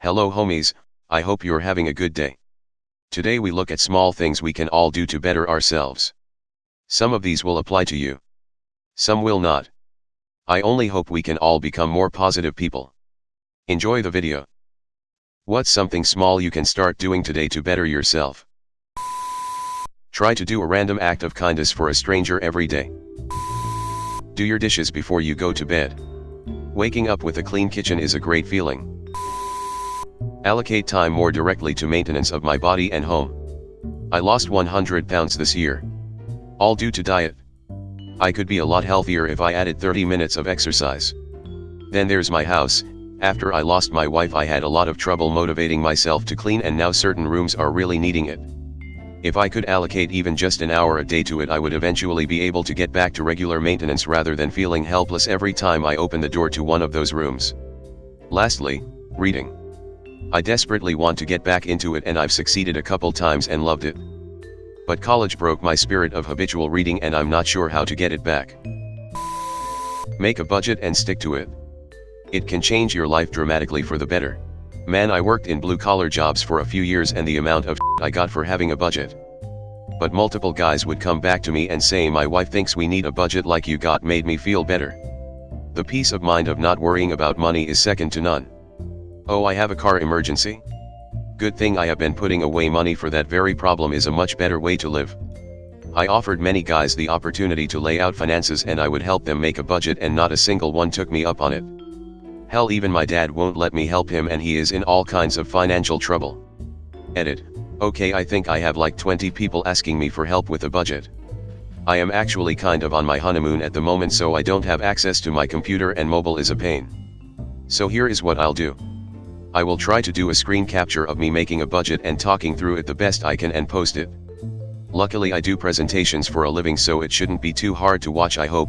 Hello homies, I hope you're having a good day. Today we look at small things we can all do to better ourselves. Some of these will apply to you. Some will not. I only hope we can all become more positive people. Enjoy the video. What's something small you can start doing today to better yourself? Try to do a random act of kindness for a stranger every day. Do your dishes before you go to bed. Waking up with a clean kitchen is a great feeling. Allocate time more directly to maintenance of my body and home. I lost 100 pounds this year. All due to diet. I could be a lot healthier if I added 30 minutes of exercise. Then there's my house. After I lost my wife, I had a lot of trouble motivating myself to clean, and now certain rooms are really needing it. If I could allocate even just an hour a day to it, I would eventually be able to get back to regular maintenance rather than feeling helpless every time I open the door to one of those rooms. Lastly, reading. I desperately want to get back into it, and I've succeeded a couple times and loved it. But college broke my spirit of habitual reading, and I'm not sure how to get it back. Make a budget and stick to it. It can change your life dramatically for the better. Man, I worked in blue-collar jobs for a few years, and the amount of I got for having a budget. But multiple guys would come back to me and say, "My wife thinks we need a budget like you got," made me feel better. The peace of mind of not worrying about money is second to none. Oh, I have a car emergency? Good thing I have been putting away money for that very problem is a much better way to live. I offered many guys the opportunity to lay out finances, and I would help them make a budget, and not a single one took me up on it. Hell, even my dad won't let me help him, and he is in all kinds of financial trouble. Edit. Okay, I think I have like 20 people asking me for help with a budget. I am actually kind of on my honeymoon at the moment, so I don't have access to my computer, and mobile is a pain. So here is what I'll do. I will try to do a screen capture of me making a budget and talking through it the best I can and post it. Luckily I do presentations for a living, so it shouldn't be too hard to watch, I hope.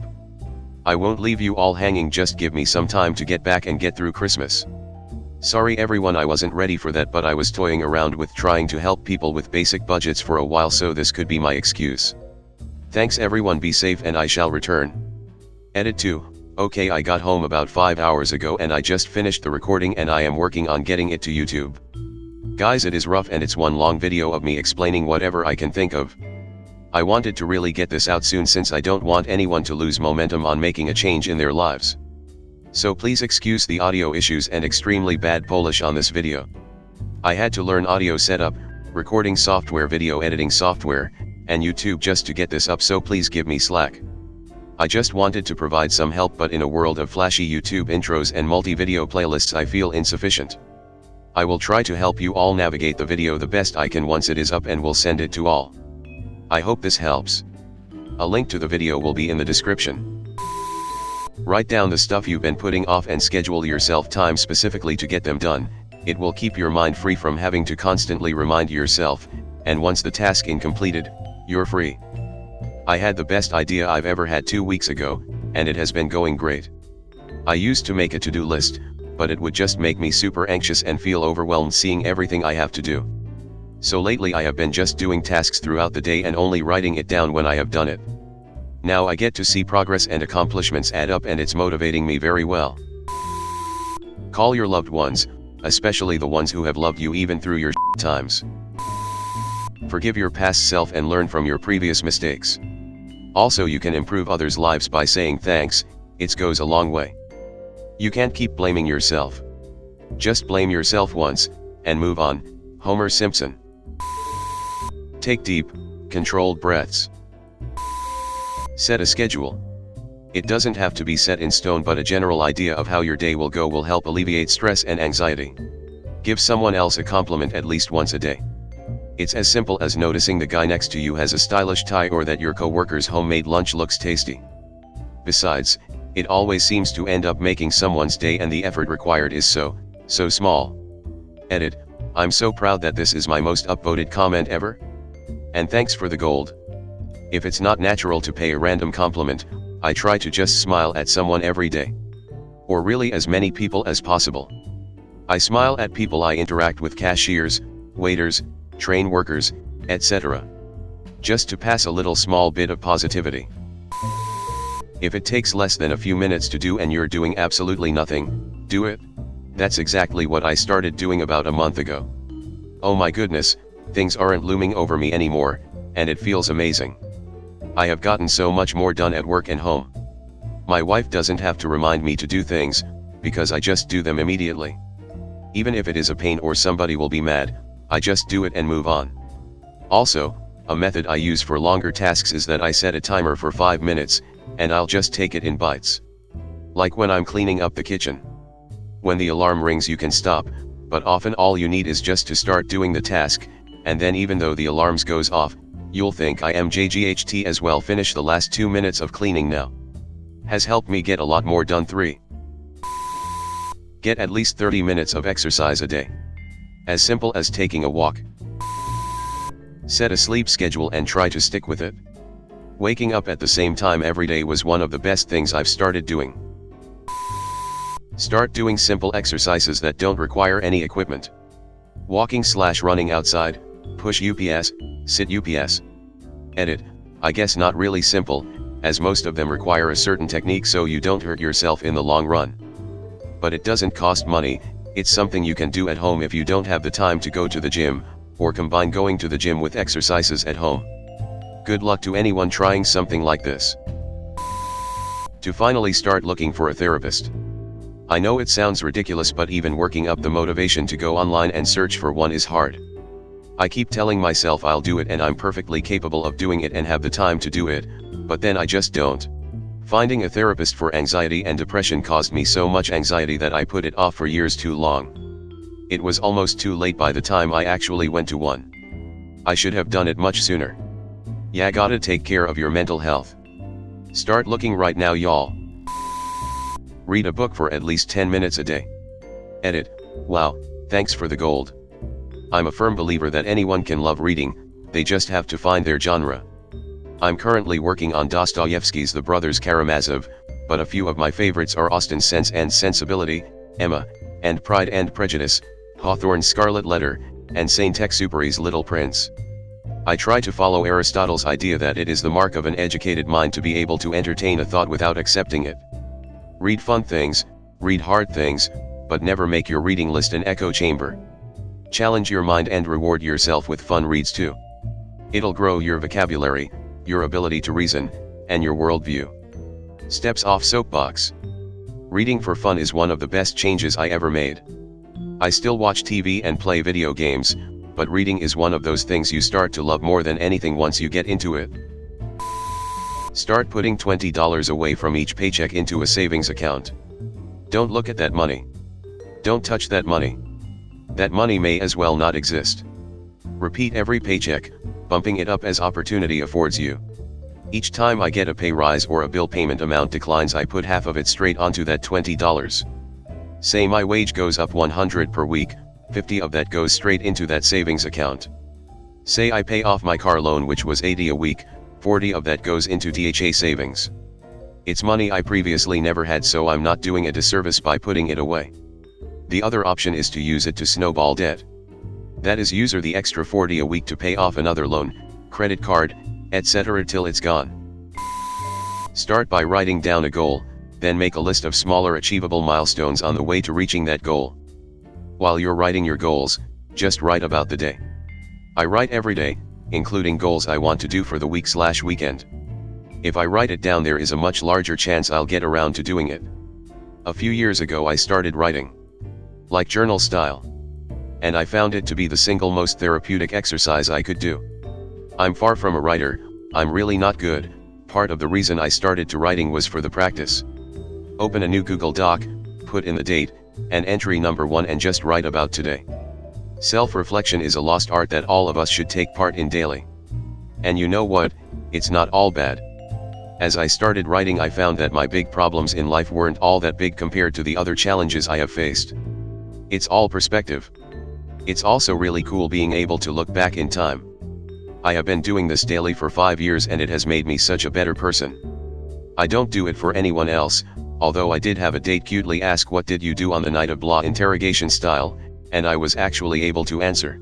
I won't leave you all hanging, just give me some time to get back and get through Christmas. Sorry everyone, I wasn't ready for that, but I was toying around with trying to help people with basic budgets for a while, so this could be my excuse. Thanks everyone, be safe, and I shall return. Edit 2. Okay, I got home about 5 hours ago, and I just finished the recording, and I am working on getting it to YouTube. Guys, it is rough, and it's one long video of me explaining whatever I can think of. I wanted to really get this out soon, since I don't want anyone to lose momentum on making a change in their lives. So please excuse the audio issues and extremely bad Polish on this video. I had to learn audio setup, recording software, video editing software, and YouTube just to get this up, so please give me slack. I just wanted to provide some help, but in a world of flashy YouTube intros and multi-video playlists, I feel insufficient. I will try to help you all navigate the video the best I can once it is up, and will send it to all. I hope this helps. A link to the video will be in the description. Write down the stuff you've been putting off and schedule yourself time specifically to get them done. It will keep your mind free from having to constantly remind yourself, and once the task is completed, you're free. I had the best idea I've ever had 2 weeks ago, and it has been going great. I used to make a to-do list, but it would just make me super anxious and feel overwhelmed seeing everything I have to do. So lately I have been just doing tasks throughout the day and only writing it down when I have done it. Now I get to see progress and accomplishments add up, and it's motivating me very well. Call your loved ones, especially the ones who have loved you even through your times. Forgive your past self and learn from your previous mistakes. Also, you can improve others' lives by saying thanks. It goes a long way. You can't keep blaming yourself. Just blame yourself once, and move on. Homer Simpson. Take deep, controlled breaths. Set a schedule. It doesn't have to be set in stone, but a general idea of how your day will go will help alleviate stress and anxiety. Give someone else a compliment at least once a day. It's as simple as noticing the guy next to you has a stylish tie, or that your co-worker's homemade lunch looks tasty. Besides, it always seems to end up making someone's day, and the effort required is so small. Edit. I'm so proud that this is my most upvoted comment ever. And thanks for the gold. If it's not natural to pay a random compliment, I try to just smile at someone every day. Or really as many people as possible. I smile at people I interact with, cashiers, waiters, train workers, etc. Just to pass a little small bit of positivity. If it takes less than a few minutes to do and you're doing absolutely nothing, do it. That's exactly what I started doing about a month ago. Oh my goodness, things aren't looming over me anymore, and it feels amazing. I have gotten so much more done at work and home. My wife doesn't have to remind me to do things, because I just do them immediately. Even if it is a pain or somebody will be mad, I just do it and move on. Also, a method I use for longer tasks is that I set a timer for 5 minutes, and I'll just take it in bites. Like when I'm cleaning up the kitchen. When the alarm rings you can stop, but often all you need is just to start doing the task, and then even though the alarms goes off, you'll think I am JGHT as well. Finish the last 2 minutes of cleaning now. Has helped me get a lot more done. 3. Get at least 30 minutes of exercise a day. As simple as taking a walk. Set a sleep schedule and try to stick with it. Waking up at the same time every day was one of the best things I've started doing. Start doing simple exercises that don't require any equipment. Walking/running outside, push UPS, sit UPS. Edit, I guess not really simple, as most of them require a certain technique so you don't hurt yourself in the long run. But it doesn't cost money, it's something you can do at home if you don't have the time to go to the gym, or combine going to the gym with exercises at home. Good luck to anyone trying something like this. To finally start looking for a therapist. I know it sounds ridiculous, but even working up the motivation to go online and search for one is hard. I keep telling myself I'll do it and I'm perfectly capable of doing it and have the time to do it, but then I just don't. Finding a therapist for anxiety and depression caused me so much anxiety that I put it off for years too long. It was almost too late by the time I actually went to one. I should have done it much sooner. Yeah, gotta take care of your mental health. Start looking right now, y'all. Read a book for at least 10 minutes a day. Edit, wow, thanks for the gold. I'm a firm believer that anyone can love reading, they just have to find their genre. I'm currently working on Dostoevsky's The Brothers Karamazov, but a few of my favorites are Austen's Sense and Sensibility, Emma, and Pride and Prejudice, Hawthorne's Scarlet Letter, and Saint-Exupéry's Little Prince. I try to follow Aristotle's idea that it is the mark of an educated mind to be able to entertain a thought without accepting it. Read fun things, read hard things, but never make your reading list an echo chamber. Challenge your mind and reward yourself with fun reads too. It'll grow your vocabulary, your ability to reason, and your worldview. Steps off soapbox. Reading for fun is one of the best changes I ever made. I still watch TV and play video games, but reading is one of those things you start to love more than anything once you get into it. Start putting $20 away from each paycheck into a savings account. Don't look at that money. Don't touch that money. That money may as well not exist. Repeat every paycheck, bumping it up as opportunity affords you. Each time I get a pay rise or a bill payment amount declines, I put half of it straight onto that $20. Say my wage goes up $100 per week, 50 of that goes straight into that savings account. Say I pay off my car loan, which was $80 a week, 40 of that goes into DHA savings. It's money I previously never had, so I'm not doing a disservice by putting it away. The other option is to use it to snowball debt. That is, use the extra 40 a week to pay off another loan, credit card, etc. till it's gone. Start by writing down a goal, then make a list of smaller achievable milestones on the way to reaching that goal. While you're writing your goals, just write about the day. I write every day, including goals I want to do for the week/weekend. If I write it down, there is a much larger chance I'll get around to doing it. A few years ago I started writing. Like journal style. And I found it to be the single most therapeutic exercise I could do. I'm far from a writer, I'm really not good. Part of the reason I started to writing was for the practice. Open a new Google Doc, put in the date, and entry number 1 and just write about today. Self-reflection is a lost art that all of us should take part in daily. And you know what, it's not all bad. As I started writing, I found that my big problems in life weren't all that big compared to the other challenges I have faced. It's all perspective. It's also really cool being able to look back in time. I have been doing this daily for 5 years and it has made me such a better person. I don't do it for anyone else, although I did have a date cutely ask what did you do on the night of blah interrogation style, and I was actually able to answer.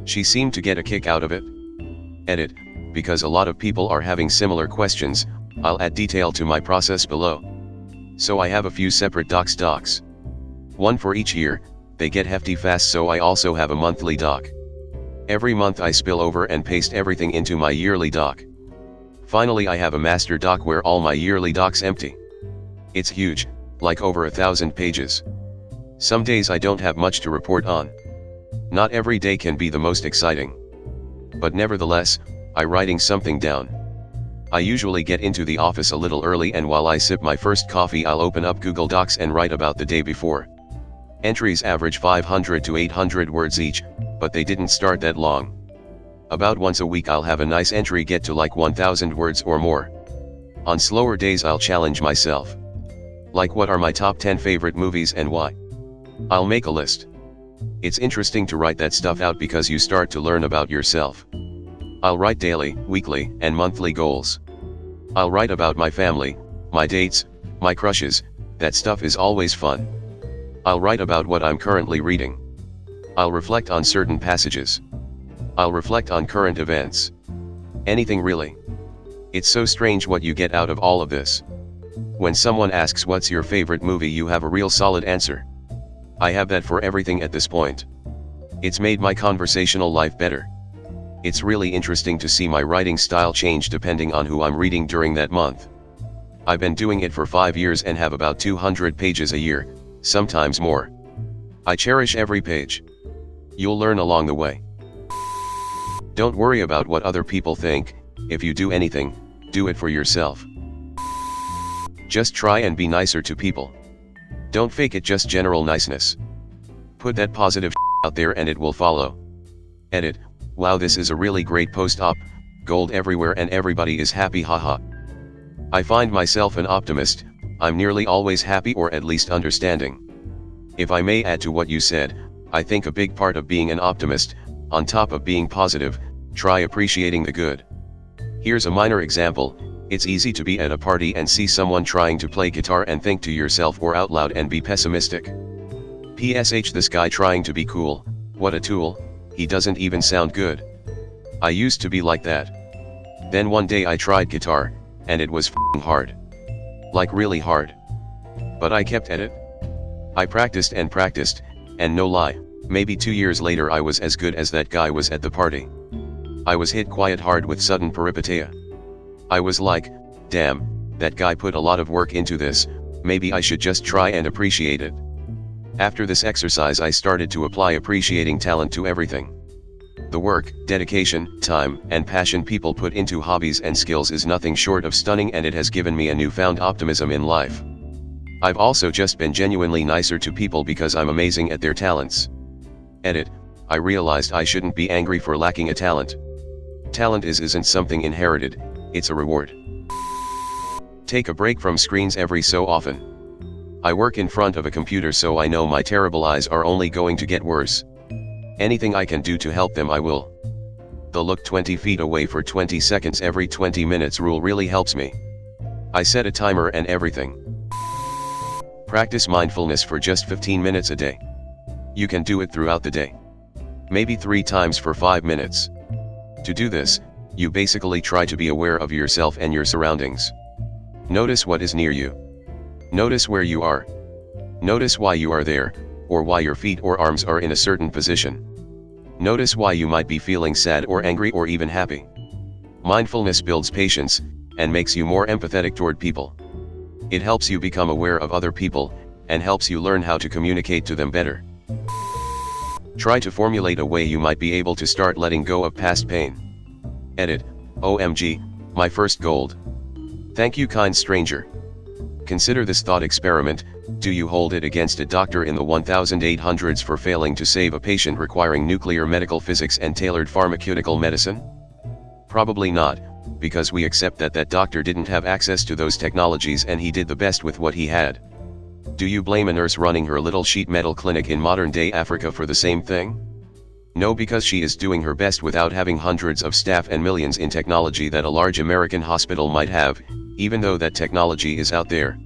She seemed to get a kick out of it. Edit, because a lot of people are having similar questions, I'll add detail to my process below. So I have a few separate docs. One for each year, they get hefty fast, so I also have a monthly doc. Every month I spill over and paste everything into my yearly doc. Finally I have a master doc where all my yearly docs empty. It's huge, like over 1,000 pages. Some days I don't have much to report on. Not every day can be the most exciting. But nevertheless, I'm writing something down. I usually get into the office a little early, and while I sip my first coffee I'll open up Google Docs and write about the day before. Entries average 500 to 800 words each, but they didn't start that long. About once a week I'll have a nice entry get to like 1,000 words or more. On slower days I'll challenge myself. Like, what are my top 10 favorite movies and why? I'll make a list. It's interesting to write that stuff out because you start to learn about yourself. I'll write daily, weekly, and monthly goals. I'll write about my family, my dates, my crushes. That stuff is always fun. I'll write about what I'm currently reading. I'll reflect on certain passages. I'll reflect on current events. Anything really. It's so strange what you get out of all of this. When someone asks what's your favorite movie, you have a real solid answer. I have that for everything at this point. It's made my conversational life better. It's really interesting to see my writing style change depending on who I'm reading during that month. I've been doing it for 5 years and have about 200 pages a year, sometimes more. I cherish every page. You'll learn along the way. Don't worry about what other people think. If you do anything, do it for yourself. Just try and be nicer to people. Don't fake it, just general niceness. Put that positive out there and it will follow. Edit. Wow, this is a really great post-op, gold everywhere and everybody is happy, haha. I find myself an optimist. I'm nearly always happy, or at least understanding. If I may add to what you said, I think a big part of being an optimist, on top of being positive, try appreciating the good. Here's a minor example. It's easy to be at a party and see someone trying to play guitar and think to yourself or out loud and be pessimistic. PSH, this guy trying to be cool, what a tool, he doesn't even sound good. I used to be like that. Then one day I tried guitar, and it was f***ing hard. Like really hard. But I kept at it. I practiced and practiced, and no lie, maybe 2 years later I was as good as that guy was at the party. I was hit quite hard with sudden peripeteia. I was like, damn, that guy put a lot of work into this, maybe I should just try and appreciate it. After this exercise I started to apply appreciating talent to everything. The work, dedication, time, and passion people put into hobbies and skills is nothing short of stunning, and it has given me a newfound optimism in life. I've also just been genuinely nicer to people because I'm amazing at their talents. Edit. I realized I shouldn't be angry for lacking a talent. Talent isn't something inherited, it's a reward. Take a break from screens every so often. I work in front of a computer, so I know my terrible eyes are only going to get worse. Anything I can do to help them I will. The look 20 feet away for 20 seconds every 20 minutes rule really helps me. I set a timer and everything. Practice mindfulness for just 15 minutes a day. You can do it throughout the day. Maybe 3 times for 5 minutes. To do this, you basically try to be aware of yourself and your surroundings. Notice what is near you. Notice where you are. Notice why you are there, or why your feet or arms are in a certain position. Notice why you might be feeling sad or angry or even happy. Mindfulness builds patience, and makes you more empathetic toward people. It helps you become aware of other people, and helps you learn how to communicate to them better. Try to formulate a way you might be able to start letting go of past pain. Edit. OMG, my first gold. Thank you, kind stranger. Consider this thought experiment. Do you hold it against a doctor in the 1800s for failing to save a patient requiring nuclear medical physics and tailored pharmaceutical medicine? Probably not, because we accept that that doctor didn't have access to those technologies and he did the best with what he had. Do you blame a nurse running her little sheet metal clinic in modern-day Africa for the same thing? No, because she is doing her best without having hundreds of staff and millions in technology that a large American hospital might have, even though that technology is out there.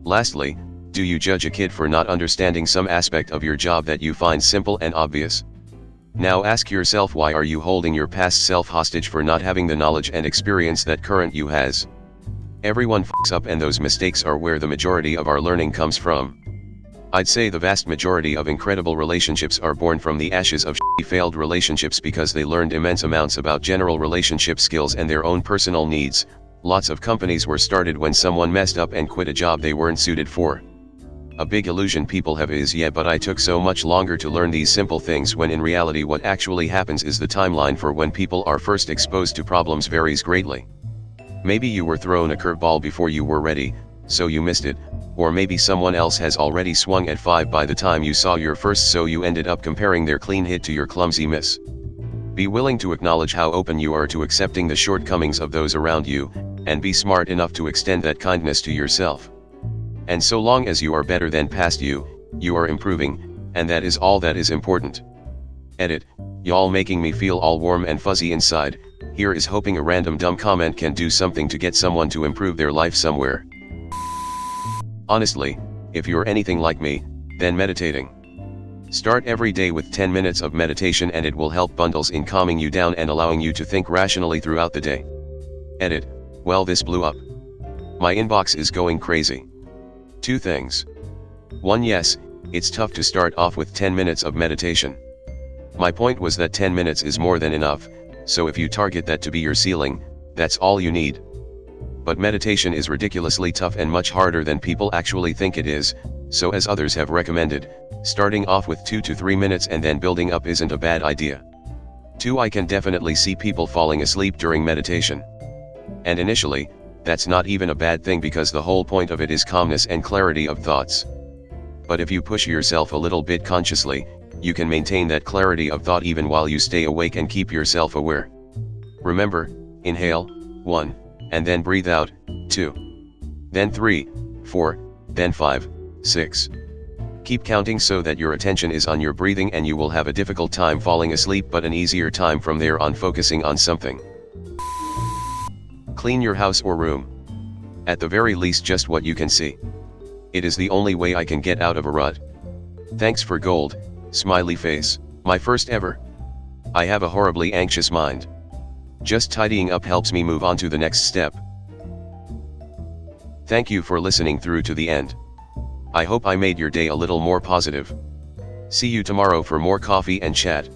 Lastly, do you judge a kid for not understanding some aspect of your job that you find simple and obvious? Now ask yourself, why are you holding your past self hostage for not having the knowledge and experience that current you has? Everyone fucks up, and those mistakes are where the majority of our learning comes from. I'd say the vast majority of incredible relationships are born from the ashes of failed relationships because they learned immense amounts about general relationship skills and their own personal needs. Lots of companies were started when someone messed up and quit a job they weren't suited for. A big illusion people have is, yeah, but I took so much longer to learn these simple things, when in reality what actually happens is the timeline for when people are first exposed to problems varies greatly. Maybe you were thrown a curveball before you were ready, so you missed it, or maybe someone else has already swung at 5 by the time you saw your first, so you ended up comparing their clean hit to your clumsy miss. Be willing to acknowledge how open you are to accepting the shortcomings of those around you, and be smart enough to extend that kindness to yourself. And so long as you are better than past you, you are improving, and that is all that is important. Edit, y'all making me feel all warm and fuzzy inside. Here is hoping a random dumb comment can do something to get someone to improve their life somewhere. Honestly, if you're anything like me, then meditating. Start every day with 10 minutes of meditation and it will help bundles in calming you down and allowing you to think rationally throughout the day. Edit, well, this blew up. My inbox is going crazy. 2 things. 1, yes, it's tough to start off with 10 minutes of meditation. My point was that 10 minutes is more than enough, so if you target that to be your ceiling, that's all you need. But meditation is ridiculously tough and much harder than people actually think it is, so as others have recommended, starting off with 2 to 3 minutes and then building up isn't a bad idea. 2, I can definitely see people falling asleep during meditation. And initially, that's not even a bad thing because the whole point of it is calmness and clarity of thoughts. But if you push yourself a little bit consciously, you can maintain that clarity of thought even while you stay awake and keep yourself aware. Remember, inhale, 1, and then breathe out, 2. Then 3, 4, then 5, 6. Keep counting so that your attention is on your breathing and you will have a difficult time falling asleep but an easier time from there on focusing on something. Clean your house or room. At the very least just what you can see. It is the only way I can get out of a rut. Thanks for gold, smiley face. My first ever. I have a horribly anxious mind. Just tidying up helps me move on to the next step. Thank you for listening through to the end. I hope I made your day a little more positive. See you tomorrow for more coffee and chat.